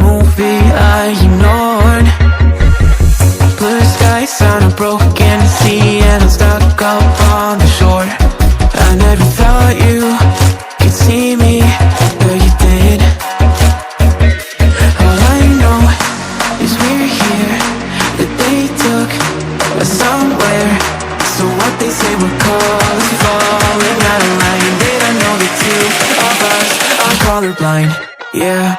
movie I ignored. Blue skies on a broken sea, and I'm stuck up on the shore. I never thought you could see me, but you did. All I know is we're here, that they took us somewhere. So what they say we're called, falling out of line. They don't know the two of us are colorblind, yeah.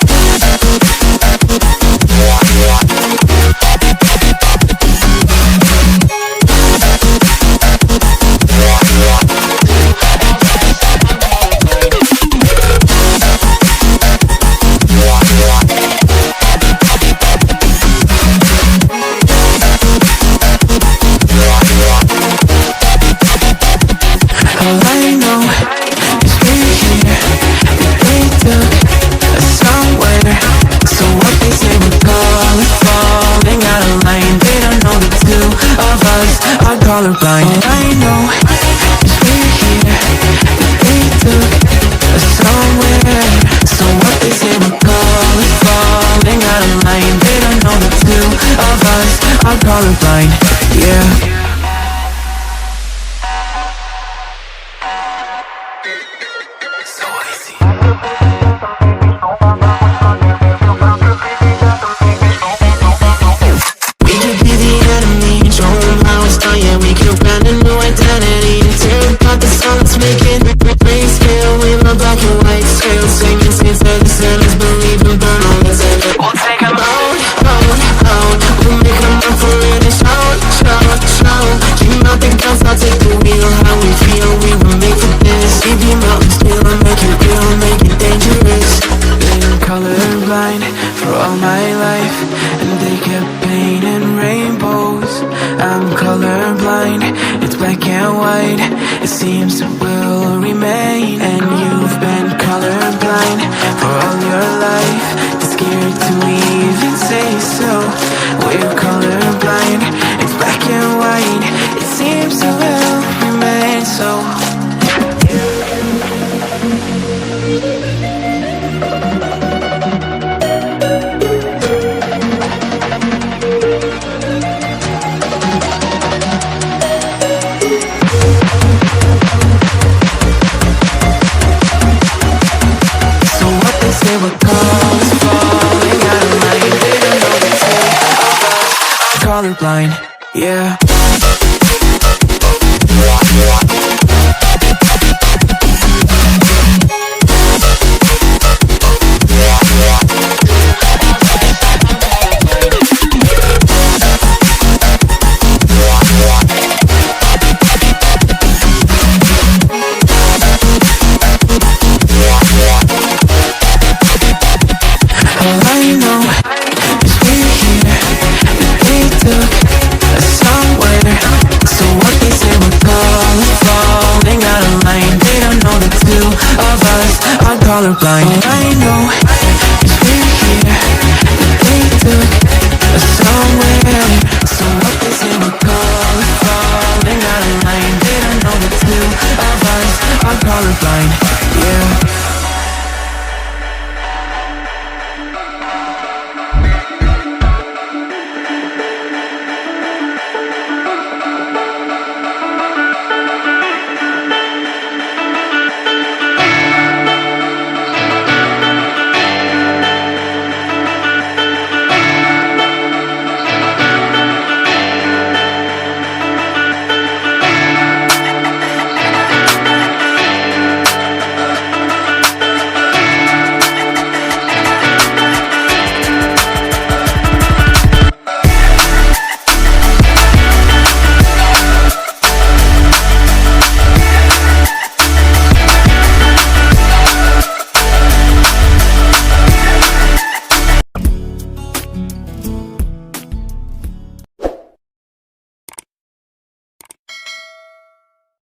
Colorblind. All I know is we're here, that they took us somewhere. So what they say we're calling, falling out of line. They don't know the two of us are colorblind, yeah. Colorblind for all my life, and they kept painting rainbows. I'm colorblind, it's black and white. It seems it will remain. And you've been colorblind for all your life, too scared to even say so. We're colorblind, it's black and white. It seems it will remain so. Colorblind, yeah. Colorblind. All I know